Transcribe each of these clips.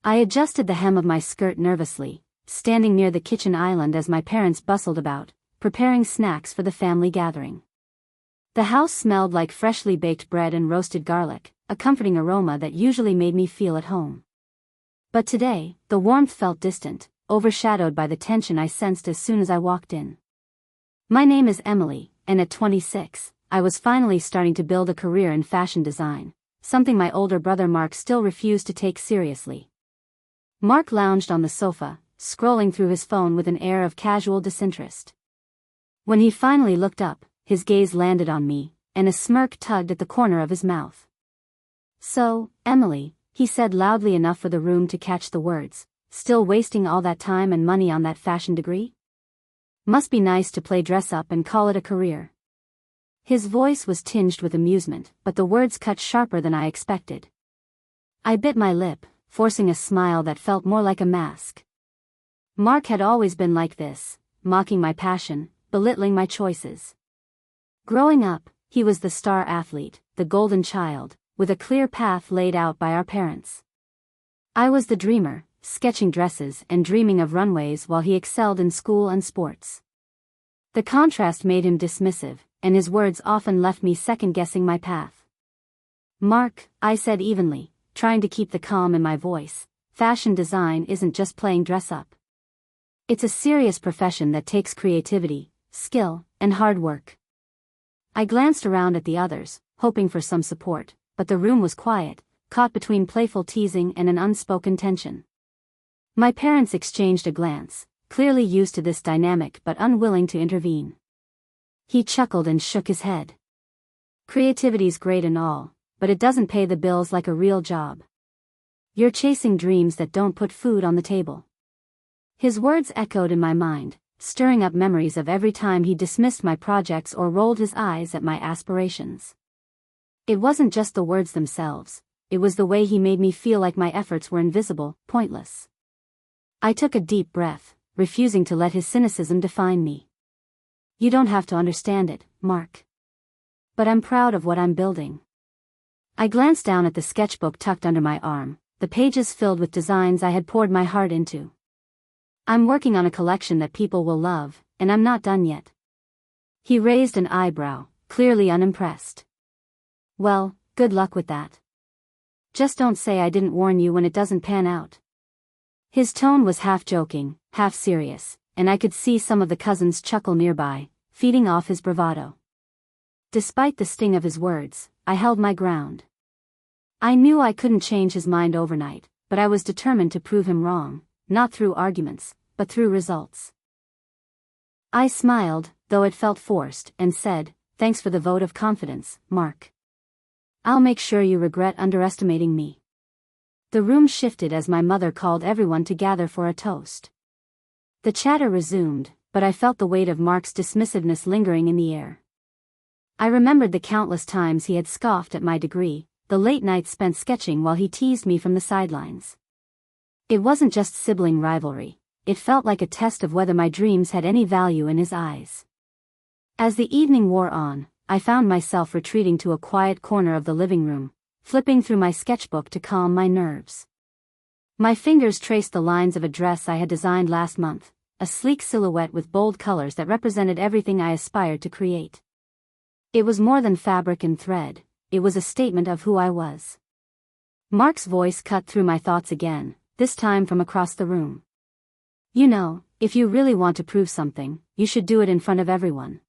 I adjusted the hem of my skirt nervously, standing near the kitchen island as my parents bustled about, preparing snacks for the family gathering. The house smelled like freshly baked bread and roasted garlic, a comforting aroma that usually made me feel at home. But today, the warmth felt distant, overshadowed by the tension I sensed as soon as I walked in. My name is Emily, and at 26, I was finally starting to build a career in fashion design, something my older brother Mark still refused to take seriously. Mark lounged on the sofa, scrolling through his phone with an air of casual disinterest. When he finally looked up, his gaze landed on me, and a smirk tugged at the corner of his mouth. "So, Emily," he said loudly enough for the room to catch the words, "still wasting all that time and money on that fashion degree? Must be nice to play dress up and call it a career." His voice was tinged with amusement, but the words cut sharper than I expected. I bit my lip, forcing a smile that felt more like a mask. Mark had always been like this, mocking my passion, belittling my choices. Growing up, he was the star athlete, the golden child, with a clear path laid out by our parents. I was the dreamer, sketching dresses and dreaming of runways while he excelled in school and sports. The contrast made him dismissive, and his words often left me second-guessing my path. "Mark," I said evenly, trying to keep the calm in my voice, "fashion design isn't just playing dress-up. It's a serious profession that takes creativity, skill, and hard work." I glanced around at the others, hoping for some support, but the room was quiet, caught between playful teasing and an unspoken tension. My parents exchanged a glance, clearly used to this dynamic but unwilling to intervene. He chuckled and shook his head. "Creativity's great and all, but it doesn't pay the bills like a real job. You're chasing dreams that don't put food on the table." His words echoed in my mind, stirring up memories of every time he dismissed my projects or rolled his eyes at my aspirations. It wasn't just the words themselves, it was the way he made me feel like my efforts were invisible, pointless. I took a deep breath, refusing to let his cynicism define me. "You don't have to understand it, Mark. But I'm proud of what I'm building." I glanced down at the sketchbook tucked under my arm, the pages filled with designs I had poured my heart into. "I'm working on a collection that people will love, and I'm not done yet." He raised an eyebrow, clearly unimpressed. "Well, good luck with that. Just don't say I didn't warn you when it doesn't pan out." His tone was half joking, half serious, and I could see some of the cousins chuckle nearby, feeding off his bravado. Despite the sting of his words, I held my ground. I knew I couldn't change his mind overnight, but I was determined to prove him wrong, not through arguments, but through results. I smiled, though it felt forced, and said, "Thanks for the vote of confidence, Mark. I'll make sure you regret underestimating me." The room shifted as my mother called everyone to gather for a toast. The chatter resumed, but I felt the weight of Mark's dismissiveness lingering in the air. I remembered the countless times he had scoffed at my degree, the late nights spent sketching while he teased me from the sidelines. It wasn't just sibling rivalry, it felt like a test of whether my dreams had any value in his eyes. As the evening wore on, I found myself retreating to a quiet corner of the living room, flipping through my sketchbook to calm my nerves. My fingers traced the lines of a dress I had designed last month, a sleek silhouette with bold colors that represented everything I aspired to create. It was more than fabric and thread, it was a statement of who I was. Mark's voice cut through my thoughts again, this time from across the room. "You know, if you really want to prove something, you should do it in front of everyone.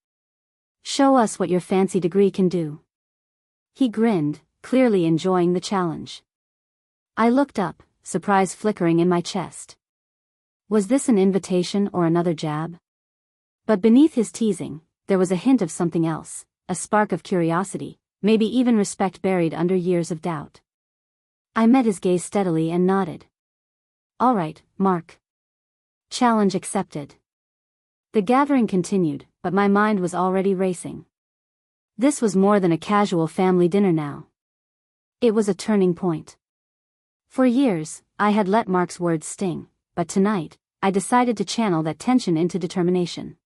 Show us what your fancy degree can do." He grinned, clearly enjoying the challenge. I looked up, surprise flickering in my chest. Was this an invitation or another jab? But beneath his teasing, there was a hint of something else, a spark of curiosity, maybe even respect buried under years of doubt. I met his gaze steadily and nodded. "All right, Mark. Challenge accepted." The gathering continued, but my mind was already racing. This was more than a casual family dinner now. It was a turning point. For years, I had let Mark's words sting, but tonight, I decided to channel that tension into determination.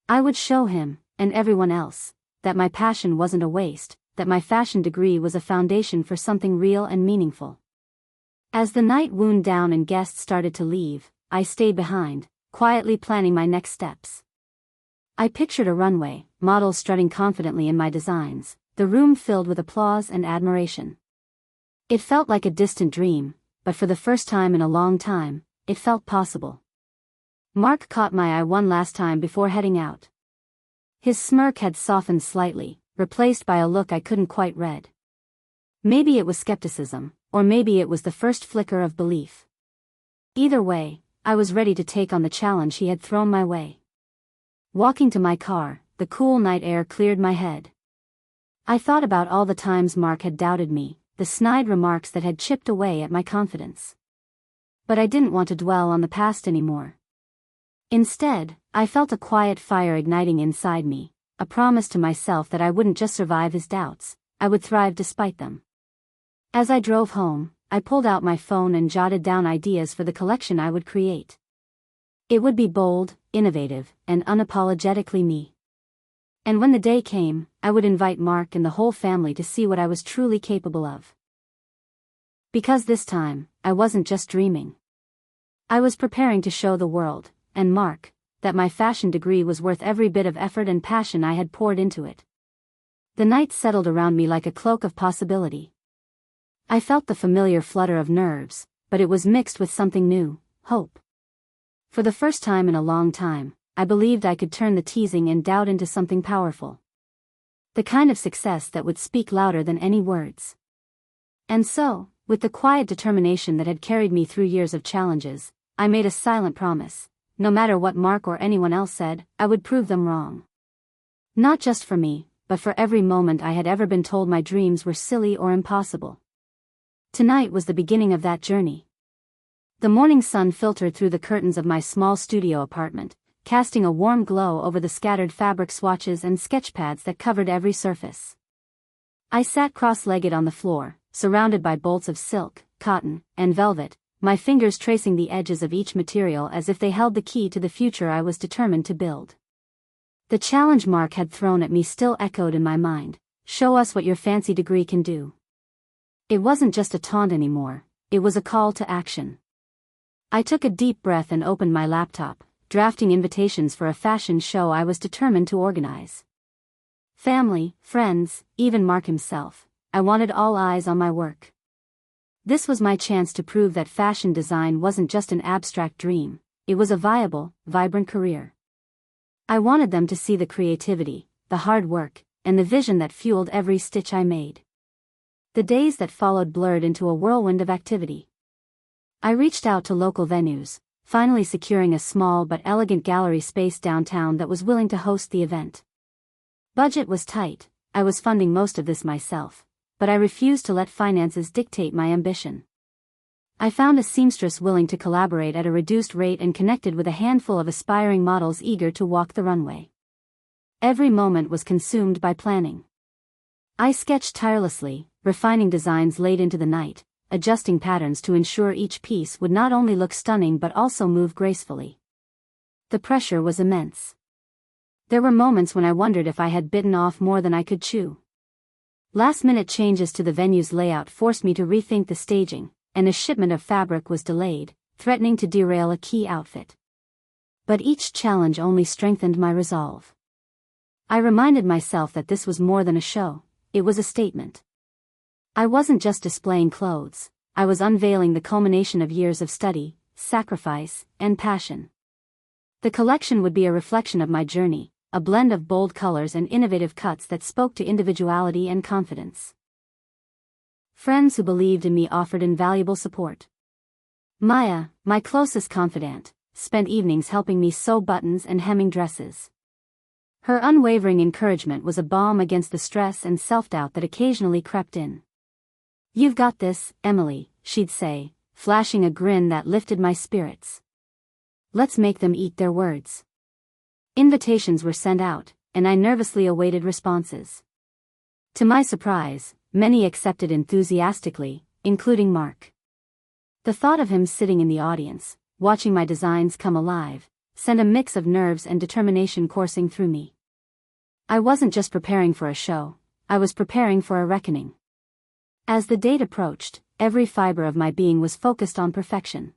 I would show him, and everyone else, that my passion wasn't a waste, that my fashion degree was a foundation for something real and meaningful. As the night wound down and guests started to leave, I stayed behind, quietly planning my next steps. I pictured a runway, models strutting confidently in my designs, the room filled with applause and admiration. It felt like a distant dream, but for the first time in a long time, it felt possible. Mark caught my eye one last time before heading out. His smirk had softened slightly, replaced by a look I couldn't quite read. Maybe it was skepticism, or maybe it was the first flicker of belief. Either way, I was ready to take on the challenge he had thrown my way. Walking to my car, the cool night air cleared my head. I thought about all the times Mark had doubted me, the snide remarks that had chipped away at my confidence. But I didn't want to dwell on the past anymore. Instead, I felt a quiet fire igniting inside me, a promise to myself that I wouldn't just survive his doubts, I would thrive despite them. As I drove home, I pulled out my phone and jotted down ideas for the collection I would create. It would be bold, innovative, and unapologetically me. And when the day came, I would invite Mark and the whole family to see what I was truly capable of. Because this time, I wasn't just dreaming. I was preparing to show the world, and Mark, that my fashion degree was worth every bit of effort and passion I had poured into it. The night settled around me like a cloak of possibility. I felt the familiar flutter of nerves, but it was mixed with something new, hope. For the first time in a long time, I believed I could turn the teasing and doubt into something powerful. The kind of success that would speak louder than any words. And so, with the quiet determination that had carried me through years of challenges, I made a silent promise. No matter what Mark or anyone else said, I would prove them wrong. Not just for me, but for every moment I had ever been told my dreams were silly or impossible. Tonight was the beginning of that journey. The morning sun filtered through the curtains of my small studio apartment, casting a warm glow over the scattered fabric swatches and sketch pads that covered every surface. I sat cross-legged on the floor, surrounded by bolts of silk, cotton, and velvet, my fingers tracing the edges of each material as if they held the key to the future I was determined to build. The challenge Mark had thrown at me still echoed in my mind. Show us what your fancy degree can do. It wasn't just a taunt anymore, it was a call to action. I took a deep breath and opened my laptop, drafting invitations for a fashion show I was determined to organize. Family, friends, even Mark himself, I wanted all eyes on my work. This was my chance to prove that fashion design wasn't just an abstract dream, it was a viable, vibrant career. I wanted them to see the creativity, the hard work, and the vision that fueled every stitch I made. The days that followed blurred into a whirlwind of activity. I reached out to local venues, finally securing a small but elegant gallery space downtown that was willing to host the event. Budget was tight, I was funding most of this myself, but I refused to let finances dictate my ambition. I found a seamstress willing to collaborate at a reduced rate and connected with a handful of aspiring models eager to walk the runway. Every moment was consumed by planning. I sketched tirelessly, refining designs late into the night, adjusting patterns to ensure each piece would not only look stunning but also move gracefully. The pressure was immense. There were moments when I wondered if I had bitten off more than I could chew. Last-minute changes to the venue's layout forced me to rethink the staging, and a shipment of fabric was delayed, threatening to derail a key outfit. But each challenge only strengthened my resolve. I reminded myself that this was more than a show, it was a statement. I wasn't just displaying clothes, I was unveiling the culmination of years of study, sacrifice, and passion. The collection would be a reflection of my journey, a blend of bold colors and innovative cuts that spoke to individuality and confidence. Friends who believed in me offered invaluable support. Maya, my closest confidant, spent evenings helping me sew buttons and hemming dresses. Her unwavering encouragement was a balm against the stress and self-doubt that occasionally crept in. "You've got this, Emily," she'd say, flashing a grin that lifted my spirits. Let's make them eat their words. Invitations were sent out, and I nervously awaited responses. To my surprise, many accepted enthusiastically, including Mark. The thought of him sitting in the audience, watching my designs come alive, sent a mix of nerves and determination coursing through me. I wasn't just preparing for a show, I was preparing for a reckoning. As the date approached, every fiber of my being was focused on perfection.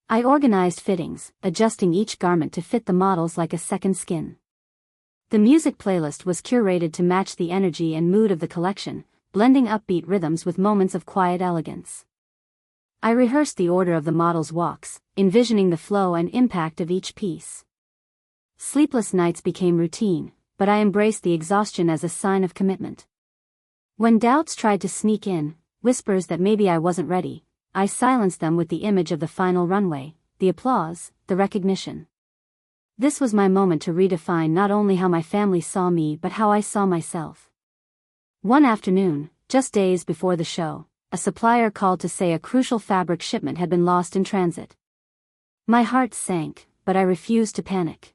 I organized fittings, adjusting each garment to fit the models like a second skin. The music playlist was curated to match the energy and mood of the collection, blending upbeat rhythms with moments of quiet elegance. I rehearsed the order of the models' walks, envisioning the flow and impact of each piece. Sleepless nights became routine, but I embraced the exhaustion as a sign of commitment. When doubts tried to sneak in, whispers that maybe I wasn't ready, I silenced them with the image of the final runway, the applause, the recognition. This was my moment to redefine not only how my family saw me but how I saw myself. One afternoon, just days before the show, a supplier called to say a crucial fabric shipment had been lost in transit. My heart sank, but I refused to panic.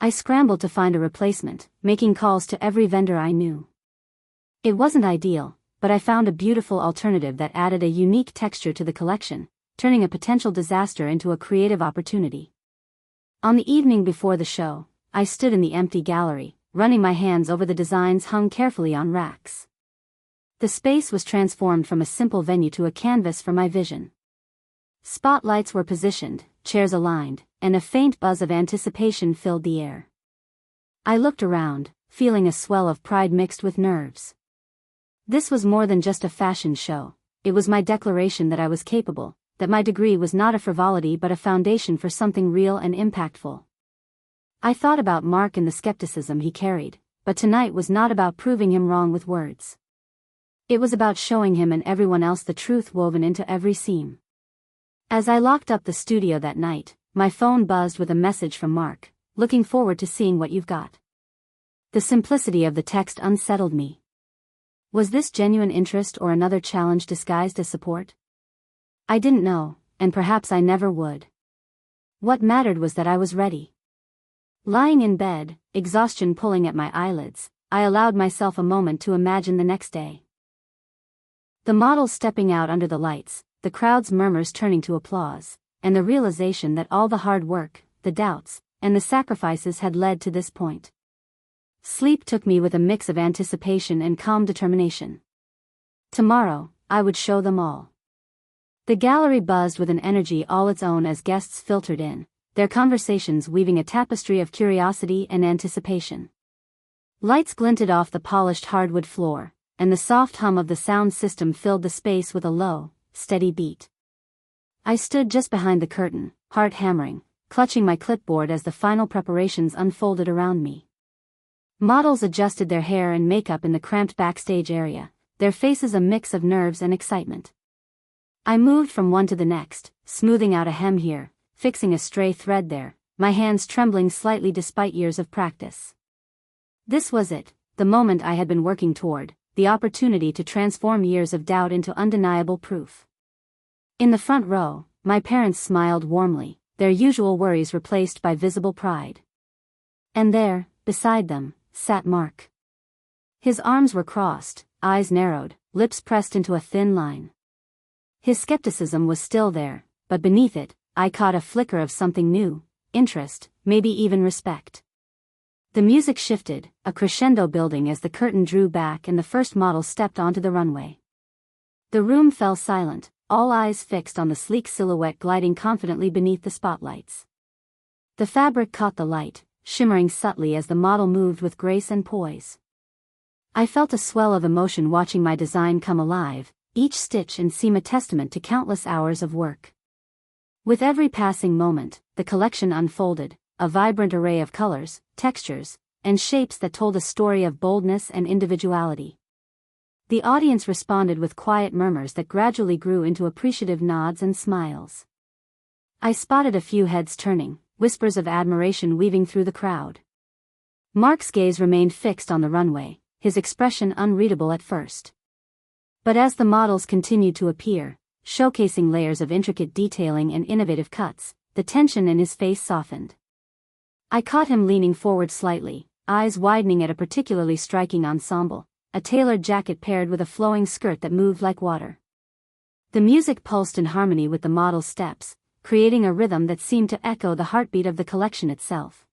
I scrambled to find a replacement, making calls to every vendor I knew. It wasn't ideal, but I found a beautiful alternative that added a unique texture to the collection, turning a potential disaster into a creative opportunity. On the evening before the show, I stood in the empty gallery, running my hands over the designs hung carefully on racks. The space was transformed from a simple venue to a canvas for my vision. Spotlights were positioned, chairs aligned, and a faint buzz of anticipation filled the air. I looked around, feeling a swell of pride mixed with nerves. This was more than just a fashion show, it was my declaration that I was capable, that my degree was not a frivolity but a foundation for something real and impactful. I thought about Mark and the skepticism he carried, but tonight was not about proving him wrong with words. It was about showing him and everyone else the truth woven into every seam. As I locked up the studio that night, my phone buzzed with a message from Mark, looking forward to seeing what you've got. The simplicity of the text unsettled me. Was this genuine interest or another challenge disguised as support? I didn't know, and perhaps I never would. What mattered was that I was ready. Lying in bed, exhaustion pulling at my eyelids, I allowed myself a moment to imagine the next day. The models stepping out under the lights, the crowd's murmurs turning to applause, and the realization that all the hard work, the doubts, and the sacrifices had led to this point. Sleep took me with a mix of anticipation and calm determination. Tomorrow, I would show them all. The gallery buzzed with an energy all its own as guests filtered in, their conversations weaving a tapestry of curiosity and anticipation. Lights glinted off the polished hardwood floor, and the soft hum of the sound system filled the space with a low, steady beat. I stood just behind the curtain, heart hammering, clutching my clipboard as the final preparations unfolded around me. Models adjusted their hair and makeup in the cramped backstage area, their faces a mix of nerves and excitement. I moved from one to the next, smoothing out a hem here, fixing a stray thread there, my hands trembling slightly despite years of practice. This was it, the moment I had been working toward, the opportunity to transform years of doubt into undeniable proof. In the front row, my parents smiled warmly, their usual worries replaced by visible pride. And there, beside them, sat Mark. His arms were crossed, eyes narrowed, lips pressed into a thin line. His skepticism was still there, but beneath it, I caught a flicker of something new, interest, maybe even respect. The music shifted, a crescendo building as the curtain drew back and the first model stepped onto the runway. The room fell silent, all eyes fixed on the sleek silhouette gliding confidently beneath the spotlights. The fabric caught the light, shimmering subtly as the model moved with grace and poise. I felt a swell of emotion watching my design come alive, each stitch and seam a testament to countless hours of work. With every passing moment, the collection unfolded, a vibrant array of colors, textures, and shapes that told a story of boldness and individuality. The audience responded with quiet murmurs that gradually grew into appreciative nods and smiles. I spotted a few heads turning, whispers of admiration weaving through the crowd. Mark's gaze remained fixed on the runway, his expression unreadable at first. But as the models continued to appear, showcasing layers of intricate detailing and innovative cuts, the tension in his face softened. I caught him leaning forward slightly, eyes widening at a particularly striking ensemble, a tailored jacket paired with a flowing skirt that moved like water. The music pulsed in harmony with the model's steps, creating a rhythm that seemed to echo the heartbeat of the collection itself.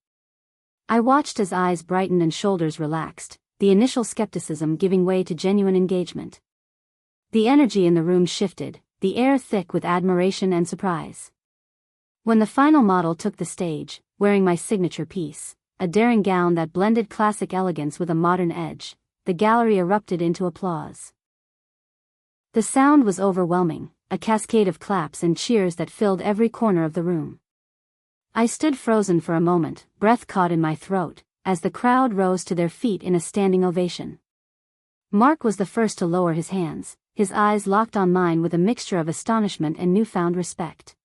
I watched as eyes brightened and shoulders relaxed, the initial skepticism giving way to genuine engagement. The energy in the room shifted, the air thick with admiration and surprise. When the final model took the stage, wearing my signature piece, a daring gown that blended classic elegance with a modern edge, the gallery erupted into applause. The sound was overwhelming, a cascade of claps and cheers that filled every corner of the room. I stood frozen for a moment, breath caught in my throat, as the crowd rose to their feet in a standing ovation. Mark was the first to lower his hands, his eyes locked on mine with a mixture of astonishment and newfound respect.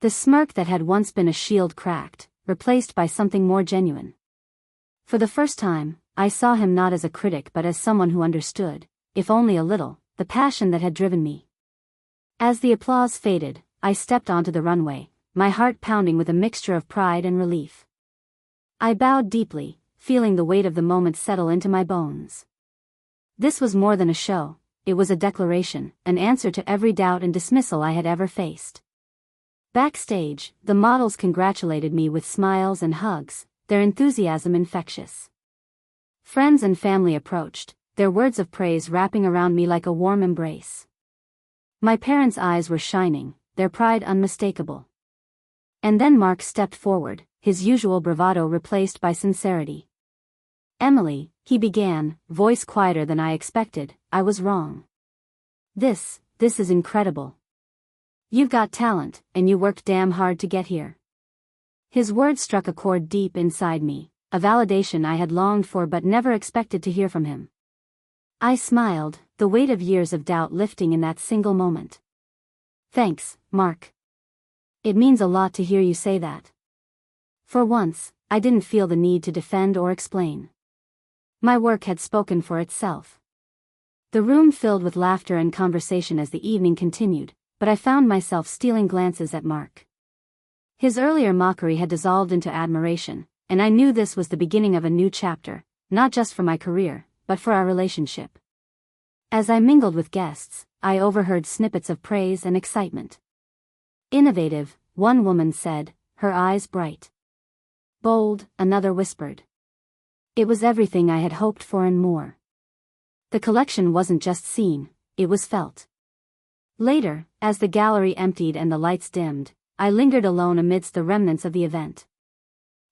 The smirk that had once been a shield cracked, replaced by something more genuine. For the first time, I saw him not as a critic but as someone who understood, if only a little, the passion that had driven me. As the applause faded, I stepped onto the runway, my heart pounding with a mixture of pride and relief. I bowed deeply, feeling the weight of the moment settle into my bones. This was more than a show, it was a declaration, an answer to every doubt and dismissal I had ever faced. Backstage, the models congratulated me with smiles and hugs, their enthusiasm infectious. Friends and family approached, their words of praise wrapping around me like a warm embrace. My parents' eyes were shining, their pride unmistakable. And then Mark stepped forward, his usual bravado replaced by sincerity. "Emily," he began, voice quieter than I expected, "I was wrong. This is incredible. You've got talent, and you worked damn hard to get here." His words struck a chord deep inside me, a validation I had longed for but never expected to hear from him. I smiled, the weight of years of doubt lifting in that single moment. "Thanks, Mark. It means a lot to hear you say that." For once, I didn't feel the need to defend or explain. My work had spoken for itself. The room filled with laughter and conversation as the evening continued, but I found myself stealing glances at Mark. His earlier mockery had dissolved into admiration, and I knew this was the beginning of a new chapter, not just for my career, but for our relationship. As I mingled with guests, I overheard snippets of praise and excitement. "Innovative," one woman said, her eyes bright. "Bold," another whispered. It was everything I had hoped for and more. The collection wasn't just seen, it was felt. Later, as the gallery emptied and the lights dimmed, I lingered alone amidst the remnants of the event.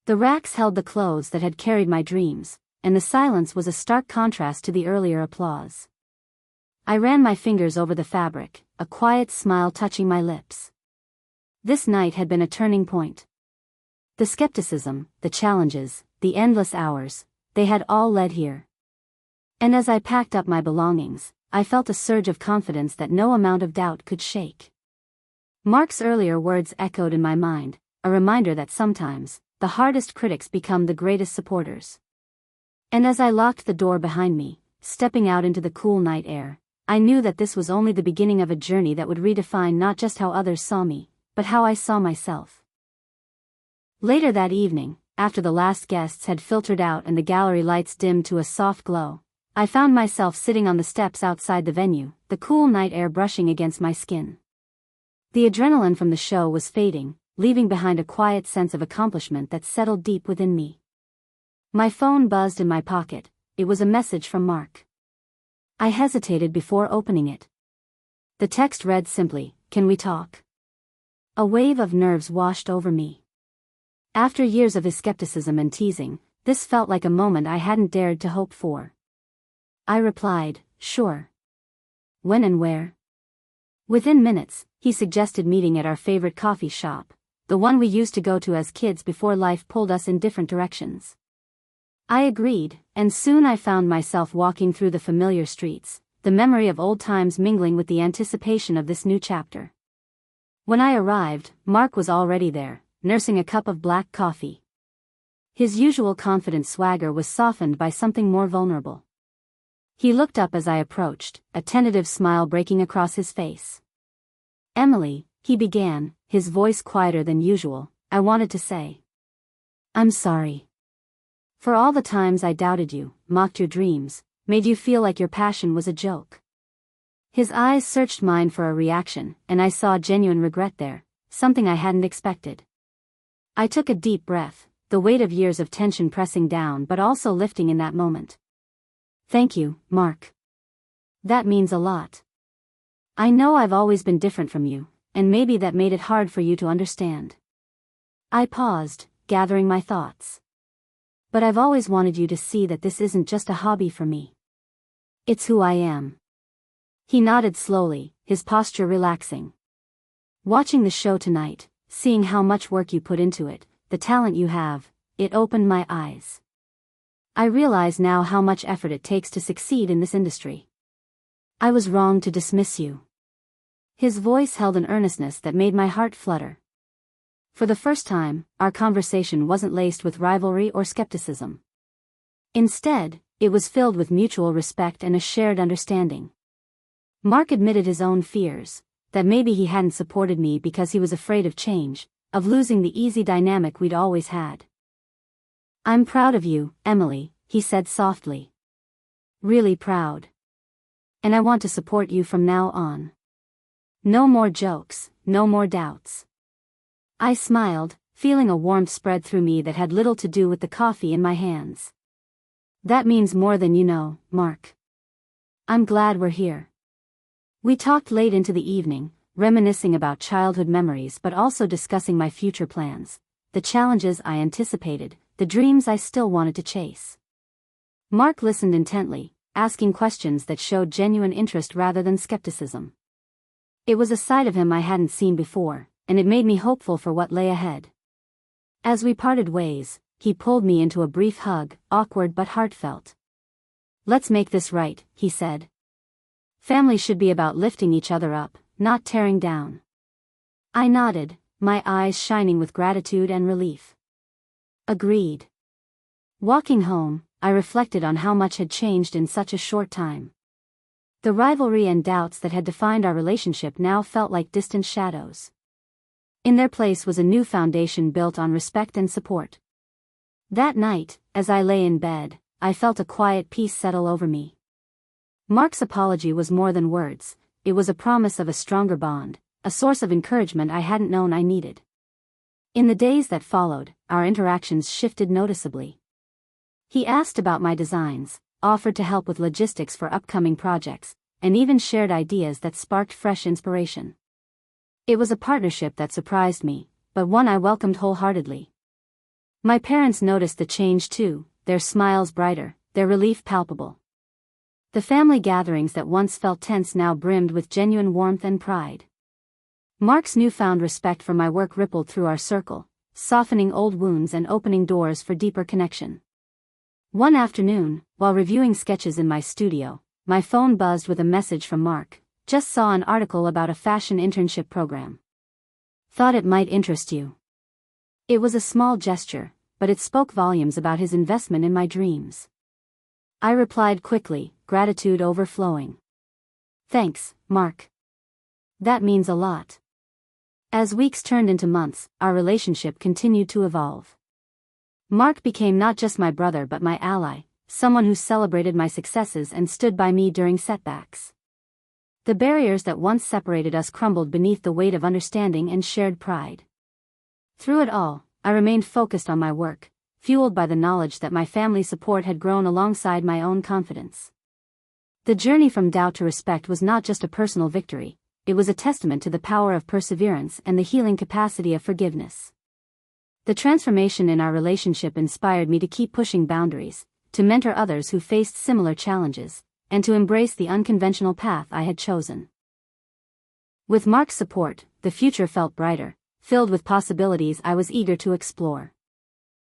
The racks held the clothes that had carried my dreams, and the silence was a stark contrast to the earlier applause. I ran my fingers over the fabric, a quiet smile touching my lips. This night had been a turning point. The skepticism, the challenges, the endless hours, they had all led here. And as I packed up my belongings, I felt a surge of confidence that no amount of doubt could shake. Mark's earlier words echoed in my mind, a reminder that sometimes, the hardest critics become the greatest supporters. And as I locked the door behind me, stepping out into the cool night air, I knew that this was only the beginning of a journey that would redefine not just how others saw me, but how I saw myself. Later that evening, after the last guests had filtered out and the gallery lights dimmed to a soft glow, I found myself sitting on the steps outside the venue, the cool night air brushing against my skin. The adrenaline from the show was fading, leaving behind a quiet sense of accomplishment that settled deep within me. My phone buzzed in my pocket, it was a message from Mark. I hesitated before opening it. The text read simply, "Can we talk?" A wave of nerves washed over me. After years of his skepticism and teasing, this felt like a moment I hadn't dared to hope for. I replied, "Sure. When and where?" Within minutes, he suggested meeting at our favorite coffee shop, the one we used to go to as kids before life pulled us in different directions. I agreed, and soon I found myself walking through the familiar streets, the memory of old times mingling with the anticipation of this new chapter. When I arrived, Mark was already there, nursing a cup of black coffee. His usual confident swagger was softened by something more vulnerable. He looked up as I approached, a tentative smile breaking across his face. "Emily," he began, his voice quieter than usual, "I wanted to say, I'm sorry. For all the times I doubted you, mocked your dreams, made you feel like your passion was a joke." His eyes searched mine for a reaction, and I saw genuine regret there, something I hadn't expected. I took a deep breath, the weight of years of tension pressing down but also lifting in that moment. "Thank you, Mark. That means a lot." I know I've always been different from you, and maybe that made it hard for you to understand. I paused, gathering my thoughts. But I've always wanted you to see that this isn't just a hobby for me. It's who I am. He nodded slowly, his posture relaxing. Watching the show tonight, seeing how much work you put into it, the talent you have, it opened my eyes. I realize now how much effort it takes to succeed in this industry. I was wrong to dismiss you. His voice held an earnestness that made my heart flutter. For the first time, our conversation wasn't laced with rivalry or skepticism. Instead, it was filled with mutual respect and a shared understanding. Mark admitted his own fears, that maybe he hadn't supported me because he was afraid of change, of losing the easy dynamic we'd always had. I'm proud of you, Emily, he said softly. Really proud. And I want to support you from now on. No more jokes, no more doubts. I smiled, feeling a warmth spread through me that had little to do with the coffee in my hands. That means more than you know, Mark. I'm glad we're here. We talked late into the evening, reminiscing about childhood memories but also discussing my future plans, the challenges I anticipated, the dreams I still wanted to chase. Mark listened intently, asking questions that showed genuine interest rather than skepticism. It was a side of him I hadn't seen before, and it made me hopeful for what lay ahead. As we parted ways, he pulled me into a brief hug, awkward but heartfelt. Let's make this right, he said. Family should be about lifting each other up, not tearing down. I nodded, my eyes shining with gratitude and relief. Agreed. Walking home, I reflected on how much had changed in such a short time. The rivalry and doubts that had defined our relationship now felt like distant shadows. In their place was a new foundation built on respect and support. That night, as I lay in bed, I felt a quiet peace settle over me. Mark's apology was more than words, it was a promise of a stronger bond, a source of encouragement I hadn't known I needed. In the days that followed, our interactions shifted noticeably. He asked about my designs, offered to help with logistics for upcoming projects, and even shared ideas that sparked fresh inspiration. It was a partnership that surprised me, but one I welcomed wholeheartedly. My parents noticed the change too, their smiles brighter, their relief palpable. The family gatherings that once felt tense now brimmed with genuine warmth and pride. Mark's newfound respect for my work rippled through our circle, softening old wounds and opening doors for deeper connection. One afternoon, while reviewing sketches in my studio, my phone buzzed with a message from Mark. Just saw an article about a fashion internship program. Thought it might interest you. It was a small gesture, but it spoke volumes about his investment in my dreams. I replied quickly, gratitude overflowing. Thanks, Mark. That means a lot. As weeks turned into months, our relationship continued to evolve. Mark became not just my brother but my ally, someone who celebrated my successes and stood by me during setbacks. The barriers that once separated us crumbled beneath the weight of understanding and shared pride. Through it all, I remained focused on my work, fueled by the knowledge that my family's support had grown alongside my own confidence. The journey from doubt to respect was not just a personal victory, it was a testament to the power of perseverance and the healing capacity of forgiveness. The transformation in our relationship inspired me to keep pushing boundaries, to mentor others who faced similar challenges, and to embrace the unconventional path I had chosen. With Mark's support, the future felt brighter, filled with possibilities I was eager to explore.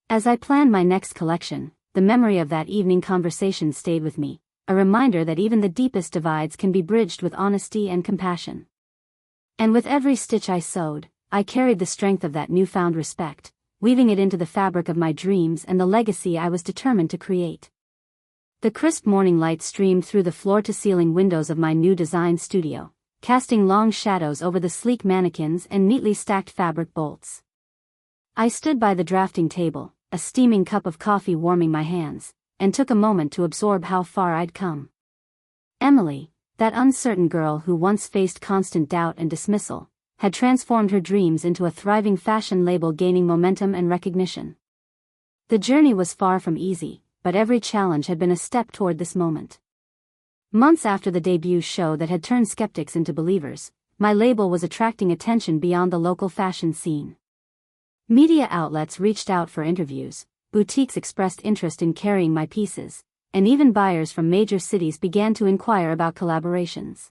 As I planned my next collection, the memory of that evening conversation stayed with me, a reminder that even the deepest divides can be bridged with honesty and compassion. And with every stitch I sewed, I carried the strength of that newfound respect, weaving it into the fabric of my dreams and the legacy I was determined to create. The crisp morning light streamed through the floor-to-ceiling windows of my new design studio, casting long shadows over the sleek mannequins and neatly stacked fabric bolts. I stood by the drafting table, a steaming cup of coffee warming my hands, and took a moment to absorb how far I'd come. Emily, that uncertain girl who once faced constant doubt and dismissal, had transformed her dreams into a thriving fashion label gaining momentum and recognition. The journey was far from easy, but every challenge had been a step toward this moment. Months after the debut show that had turned skeptics into believers, my label was attracting attention beyond the local fashion scene. Media outlets reached out for interviews, boutiques expressed interest in carrying my pieces, and even buyers from major cities began to inquire about collaborations.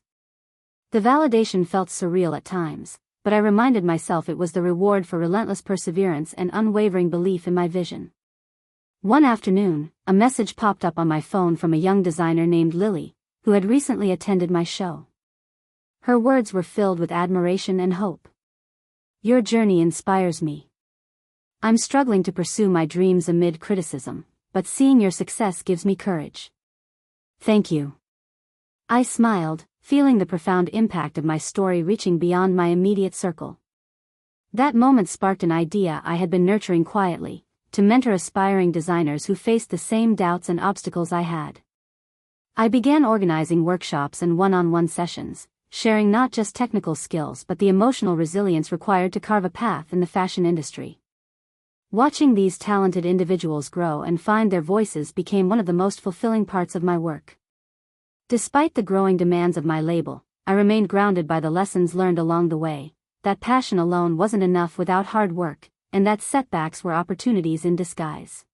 The validation felt surreal at times, but I reminded myself it was the reward for relentless perseverance and unwavering belief in my vision. One afternoon, a message popped up on my phone from a young designer named Lily, who had recently attended my show. Her words were filled with admiration and hope. "Your journey inspires me. I'm struggling to pursue my dreams amid criticism, but seeing your success gives me courage. Thank you." I smiled, feeling the profound impact of my story reaching beyond my immediate circle. That moment sparked an idea I had been nurturing quietly, to mentor aspiring designers who faced the same doubts and obstacles I had. I began organizing workshops and one-on-one sessions, sharing not just technical skills but the emotional resilience required to carve a path in the fashion industry. Watching these talented individuals grow and find their voices became one of the most fulfilling parts of my work. Despite the growing demands of my label, I remained grounded by the lessons learned along the way, that passion alone wasn't enough without hard work, and that setbacks were opportunities in disguise.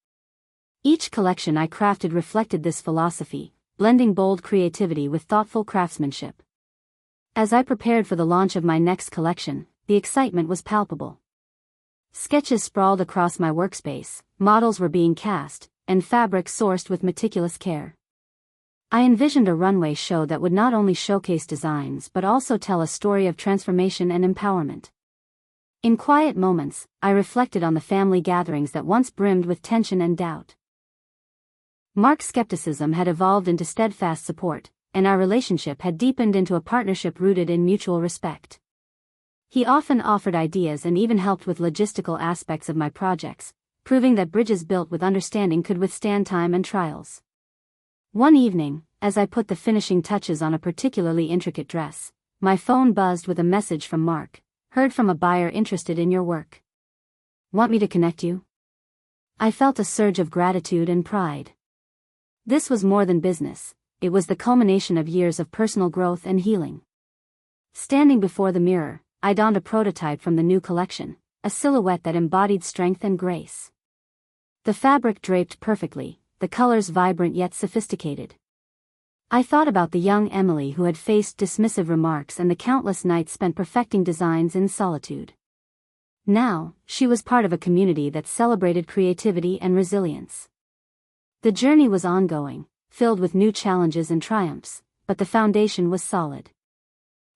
Each collection I crafted reflected this philosophy, blending bold creativity with thoughtful craftsmanship. As I prepared for the launch of my next collection, the excitement was palpable. Sketches sprawled across my workspace, models were being cast, and fabrics sourced with meticulous care. I envisioned a runway show that would not only showcase designs but also tell a story of transformation and empowerment. In quiet moments, I reflected on the family gatherings that once brimmed with tension and doubt. Mark's skepticism had evolved into steadfast support, and our relationship had deepened into a partnership rooted in mutual respect. He often offered ideas and even helped with logistical aspects of my projects, proving that bridges built with understanding could withstand time and trials. One evening, as I put the finishing touches on a particularly intricate dress, my phone buzzed with a message from Mark. "Heard from a buyer interested in your work. Want me to connect you?" I felt a surge of gratitude and pride. This was more than business, it was the culmination of years of personal growth and healing. Standing before the mirror, I donned a prototype from the new collection, a silhouette that embodied strength and grace. The fabric draped perfectly, the colors vibrant yet sophisticated. I thought about the young Emily who had faced dismissive remarks and the countless nights spent perfecting designs in solitude. Now, she was part of a community that celebrated creativity and resilience. The journey was ongoing, filled with new challenges and triumphs, but the foundation was solid.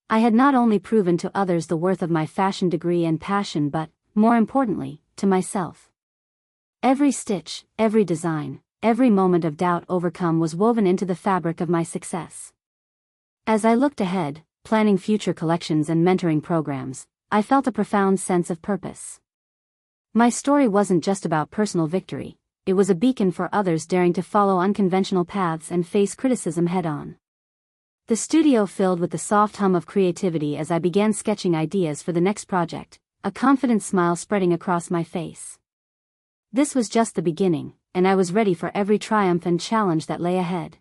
I had not only proven to others the worth of my fashion degree and passion but, more importantly, to myself. Every stitch, every design, every moment of doubt overcome was woven into the fabric of my success. As I looked ahead, planning future collections and mentoring programs, I felt a profound sense of purpose. My story wasn't just about personal victory, it was a beacon for others daring to follow unconventional paths and face criticism head-on. The studio filled with the soft hum of creativity as I began sketching ideas for the next project, a confident smile spreading across my face. This was just the beginning, and I was ready for every triumph and challenge that lay ahead.